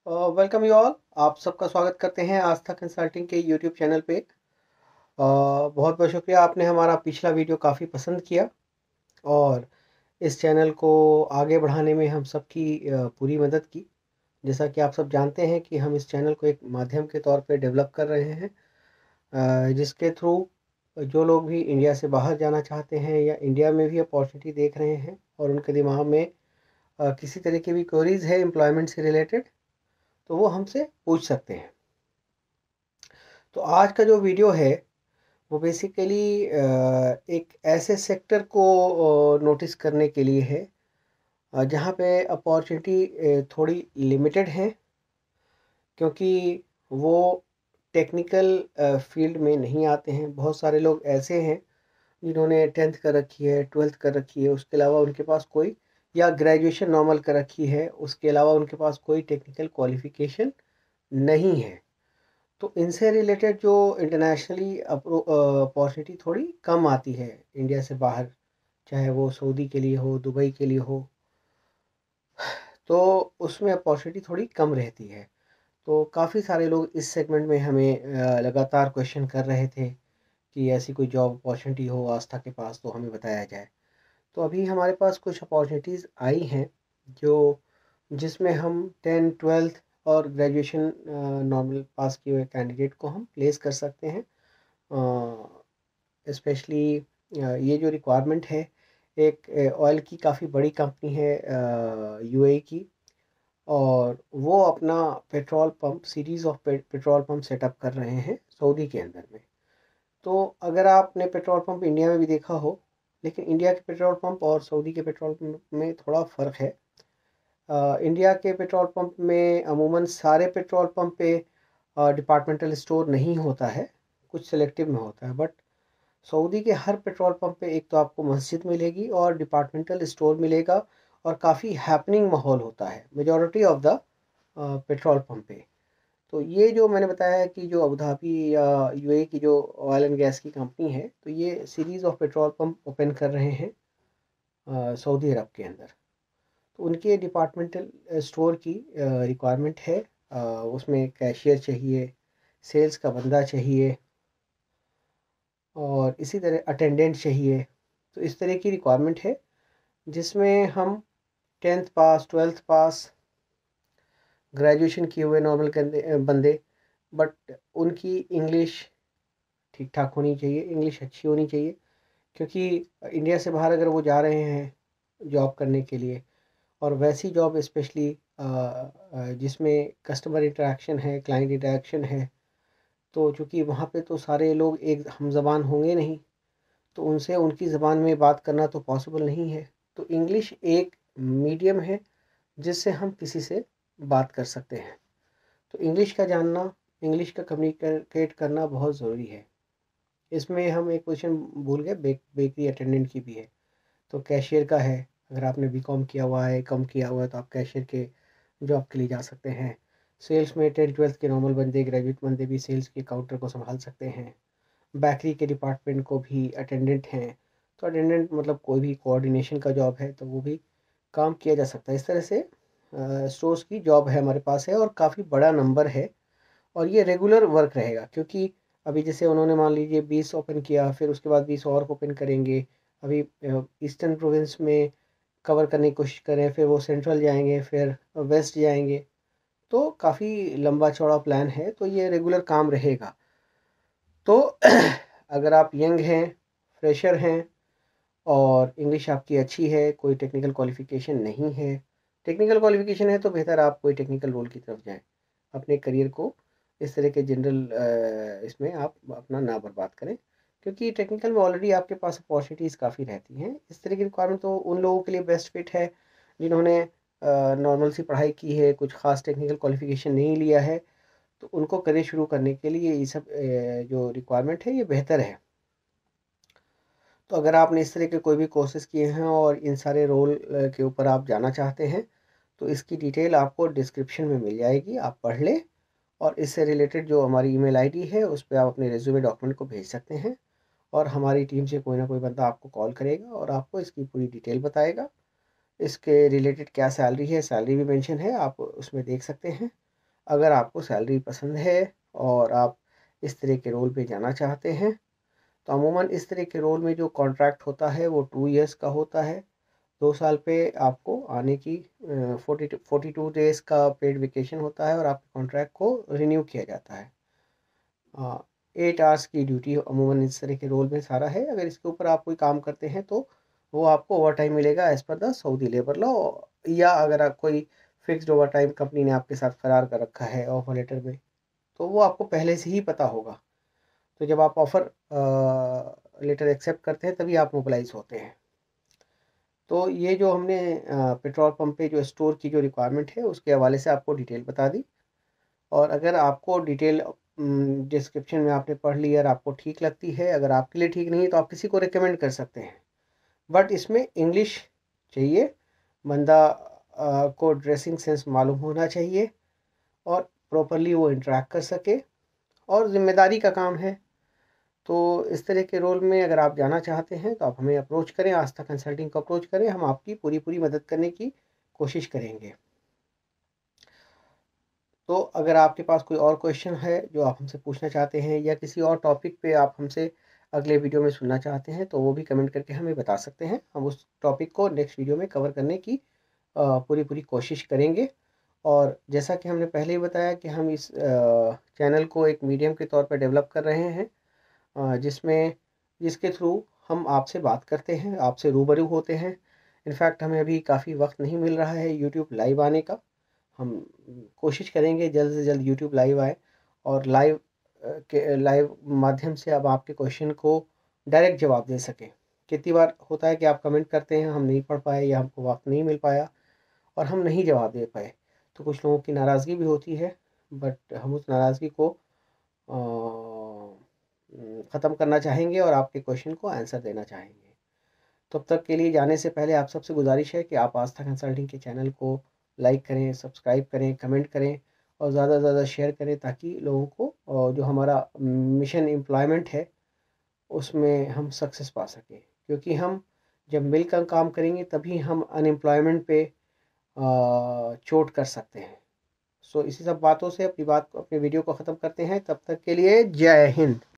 Welcome you all. आप सबका स्वागत करते हैं आस्था कंसल्टिंग के यूट्यूब चैनल पे। बहुत बहुत शुक्रिया, आपने हमारा पिछला वीडियो काफ़ी पसंद किया और इस चैनल को आगे बढ़ाने में हम सबकी पूरी मदद की। जैसा कि आप सब जानते हैं कि हम इस चैनल को एक माध्यम के तौर पे डेवलप कर रहे हैं, जिसके थ्रू जो लोग भी इंडिया से बाहर जाना चाहते हैं या इंडिया में भी अपॉर्चुनिटी देख रहे हैं और उनके दिमाग में किसी तरह की भी क्वेरीज है एम्प्लॉयमेंट से रिलेटेड, तो वो हमसे पूछ सकते हैं। तो आज का जो वीडियो है वो बेसिकली एक ऐसे सेक्टर को नोटिस करने के लिए है जहाँ पे अपॉर्चुनिटी थोड़ी लिमिटेड है, क्योंकि वो टेक्निकल फील्ड में नहीं आते हैं। बहुत सारे लोग ऐसे हैं जिन्होंने 10th कर रखी है, 12th कर रखी है, उसके अलावा उनके पास कोई, या ग्रेजुएशन नॉर्मल कर रखी है, उसके अलावा उनके पास कोई टेक्निकल क्वालिफिकेशन नहीं है। तो इनसे रिलेटेड जो इंटरनेशनली अपॉर्चुनिटी थोड़ी कम आती है इंडिया से बाहर, चाहे वो सऊदी के लिए हो, दुबई के लिए हो, तो उसमें अपॉर्चुनिटी थोड़ी कम रहती है। तो काफ़ी सारे लोग इस सेगमेंट में हमें लगातार क्वेश्चन कर रहे थे कि ऐसी कोई जॉब अपॉर्चुनिटी हो आस्था के पास तो हमें बताया जाए। तो अभी हमारे पास कुछ अपॉर्चुनिटीज़ आई हैं जो जिसमें हम 10th 12th और ग्रेजुएशन नॉर्मल पास किए हुए कैंडिडेट को हम प्लेस कर सकते हैं। स्पेशली ये जो रिक्वायरमेंट है, एक ऑयल की काफ़ी बड़ी कंपनी है यूएई की, और वो अपना petrol pump, series of petrol pump setup कर रहे हैं सऊदी के अंदर में। तो अगर आपने पेट्रोल पंप इंडिया में भी देखा हो, लेकिन इंडिया के पेट्रोल पंप और सऊदी के पेट्रोल पंप में थोड़ा फ़र्क है। इंडिया के पेट्रोल पंप में अमूमन सारे पेट्रोल पंप पे डिपार्टमेंटल स्टोर नहीं होता है, कुछ सेलेक्टिव में होता है। बट सऊदी के हर पेट्रोल पंप पे एक तो आपको मस्जिद मिलेगी और डिपार्टमेंटल स्टोर मिलेगा, और काफ़ी हैपनिंग माहौल होता है majority of the petrol pump पे। तो ये जो मैंने बताया कि जो अबू धाबी या यूएई की जो ऑयल एंड गैस की कंपनी है, तो ये series of petrol pump open कर रहे हैं सऊदी अरब के अंदर। तो उनके डिपार्टमेंटल स्टोर की रिक्वायरमेंट है। उसमें कैशियर चाहिए, सेल्स का बंदा चाहिए, और इसी तरह अटेंडेंट चाहिए। तो इस तरह की रिक्वायरमेंट है जिसमें हम 10th पास, 12th पास, ग्रेजुएशन किए हुए नॉर्मल बंदे, बट उनकी इंग्लिश ठीक ठाक होनी चाहिए, इंग्लिश अच्छी होनी चाहिए। क्योंकि इंडिया से बाहर अगर वो जा रहे हैं जॉब करने के लिए, और वैसी जॉब स्पेशली जिसमें कस्टमर इंटरेक्शन है, क्लाइंट इंटरेक्शन है, तो चूँकि वहाँ पे तो सारे लोग एक हम ज़बान होंगे नहीं, तो उनसे उनकी ज़बान में बात करना तो पॉसिबल नहीं है। तो इंग्लिश एक मीडियम है जिससे हम किसी से बात कर सकते हैं। तो इंग्लिश का जानना, इंग्लिश का कम्युनिकेट करना बहुत ज़रूरी है। इसमें हम एक पोजीशन भूल गए, बेकरी अटेंडेंट की भी है। तो कैशियर का है, अगर आपने बीकॉम किया हुआ है, कम किया हुआ है, तो आप कैशियर के जॉब के लिए जा सकते हैं। सेल्स में 10th 12th के नॉर्मल बंदे, ग्रेजुएट बंदे भी सेल्स के काउंटर को संभाल सकते हैं। बेकरी के डिपार्टमेंट को भी अटेंडेंट हैं, तो अटेंडेंट मतलब कोई भी कोऑर्डिनेशन का जॉब है तो वो भी काम किया जा सकता है। इस तरह से स्टोर्स की जॉब है हमारे पास है, और काफ़ी बड़ा नंबर है, और ये रेगुलर वर्क रहेगा। क्योंकि अभी जैसे उन्होंने मान लीजिए 20 ओपन किया, फिर उसके बाद 20 और ओपन करेंगे। अभी ईस्टर्न प्रोविंस में कवर करने की कोशिश करें, फिर वो सेंट्रल जाएंगे, फिर वेस्ट जाएंगे। तो काफ़ी लंबा चौड़ा प्लान है, तो ये रेगुलर काम रहेगा। तो अगर आप यंग हैं, फ्रेशर हैं, और इंग्लिश आपकी अच्छी है, कोई टेक्निकल क्वालिफिकेशन नहीं है, टेक्निकल क्वालिफिकेशन है तो बेहतर आप कोई टेक्निकल रोल की तरफ जाएं। अपने करियर को इस तरह के जनरल इसमें आप अपना ना बर्बाद करें, क्योंकि टेक्निकल में ऑलरेडी आपके पास अपॉर्चुनिटीज़ काफ़ी रहती हैं। इस तरह की रिक्वायरमेंट तो उन लोगों के लिए बेस्ट फिट है जिन्होंने नॉर्मल सी पढ़ाई की है, कुछ खास टेक्निकल क्वालिफिकेशन नहीं लिया है। तो उनको करियर शुरू करने के लिए ये सब जो रिक्वायरमेंट है ये बेहतर है। तो अगर आपने इस तरह के कोई भी कोर्सेज़ किए हैं और इन सारे रोल के ऊपर आप जाना चाहते हैं, तो इसकी डिटेल आपको डिस्क्रिप्शन में मिल जाएगी, आप पढ़ लें। और इससे रिलेटेड जो हमारी ईमेल आईडी है उस पे आप अपने रिज्यूमे डॉक्यूमेंट को भेज सकते हैं, और हमारी टीम से कोई ना कोई बंदा आपको कॉल करेगा और आपको इसकी पूरी डिटेल बताएगा। इसके रिलेटेड क्या सैलरी है, सैलरी भी मेंशन है, आप उसमें देख सकते हैं। अगर आपको सैलरी पसंद है और आप इस तरह के रोल पे जाना चाहते हैं, तो अमूमन इस तरह के रोल में जो कॉन्ट्रैक्ट होता है वो 2 इयर्स का होता है। 2 साल पे आपको आने की 42 डेज़ का पेड वेकेशन होता है और आपके कॉन्ट्रैक्ट को रिन्यू किया जाता है। 8 आवर्स की ड्यूटी अमूमन इस तरह के रोल में सारा है। अगर इसके ऊपर आप कोई काम करते हैं तो वो आपको ओवर टाइम मिलेगा as per the Saudi labour law, या अगर आप कोई फिक्स्ड ओवर टाइम कंपनी ने आपके साथ करार कर रखा है ऑफर लेटर में, तो वो आपको पहले से ही पता होगा। तो जब आप ऑफ़र लेटर एक्सेप्ट करते हैं तभी आप मोबिलाइज़ होते हैं। तो ये जो हमने पेट्रोल पंप पे जो स्टोर की जो रिक्वायरमेंट है उसके हवाले से आपको डिटेल बता दी। और अगर आपको डिटेल डिस्क्रिप्शन में आपने पढ़ ली और आपको ठीक लगती है, अगर आपके लिए ठीक नहीं है तो आप किसी को रिकमेंड कर सकते हैं। बट इसमें इंग्लिश चाहिए, बंदा को ड्रेसिंग सेंस मालूम होना चाहिए और प्रॉपरली वो इंटरेक्ट कर सके, और ज़िम्मेदारी का काम है। तो इस तरह के रोल में अगर आप जाना चाहते हैं तो आप हमें अप्रोच करें, आस्था कंसल्टिंग को अप्रोच करें, हम आपकी पूरी मदद करने की कोशिश करेंगे। तो अगर आपके पास कोई और क्वेश्चन है जो आप हमसे पूछना चाहते हैं, या किसी और टॉपिक पे आप हमसे अगले वीडियो में सुनना चाहते हैं, तो वो भी कमेंट करके हमें बता सकते हैं। हम उस टॉपिक को नेक्स्ट वीडियो में कवर करने की पूरी कोशिश करेंगे। और जैसा कि हमने पहले ही बताया कि हम इस चैनल को एक मीडियम के तौर पर डेवलप कर रहे हैं, जिसके थ्रू हम आपसे बात करते हैं, आपसे रूबरू होते हैं। इनफैक्ट हमें अभी काफ़ी वक्त नहीं मिल रहा है यूट्यूब लाइव आने का। हम कोशिश करेंगे जल्द से जल्द यूट्यूब लाइव आए, और के लाइव माध्यम से अब आपके क्वेश्चन को डायरेक्ट जवाब दे सकें। कितनी बार होता है कि आप कमेंट करते हैं, हम नहीं पढ़ पाए या हमको वक्त नहीं मिल पाया और हम नहीं जवाब दे पाए, तो कुछ लोगों की नाराज़गी भी होती है। बट हम उस नाराज़गी को ख़त्म करना चाहेंगे और आपके क्वेश्चन को आंसर देना चाहेंगे। तब तक के लिए जाने से पहले आप सबसे गुजारिश है कि आप आस्था कंसल्टिंग के चैनल को लाइक करें, सब्सक्राइब करें, कमेंट करें और ज़्यादा से ज़्यादा शेयर करें, ताकि लोगों को जो हमारा मिशन एम्प्लॉयमेंट है उसमें हम सक्सेस पा सकें। क्योंकि हम जब मिलकर काम करेंगे तभी हम अनएम्प्लॉयमेंट पे चोट कर सकते हैं। सो इसी सब बातों से अपनी वीडियो को ख़त्म करते हैं। तब तक के लिए जय हिंद।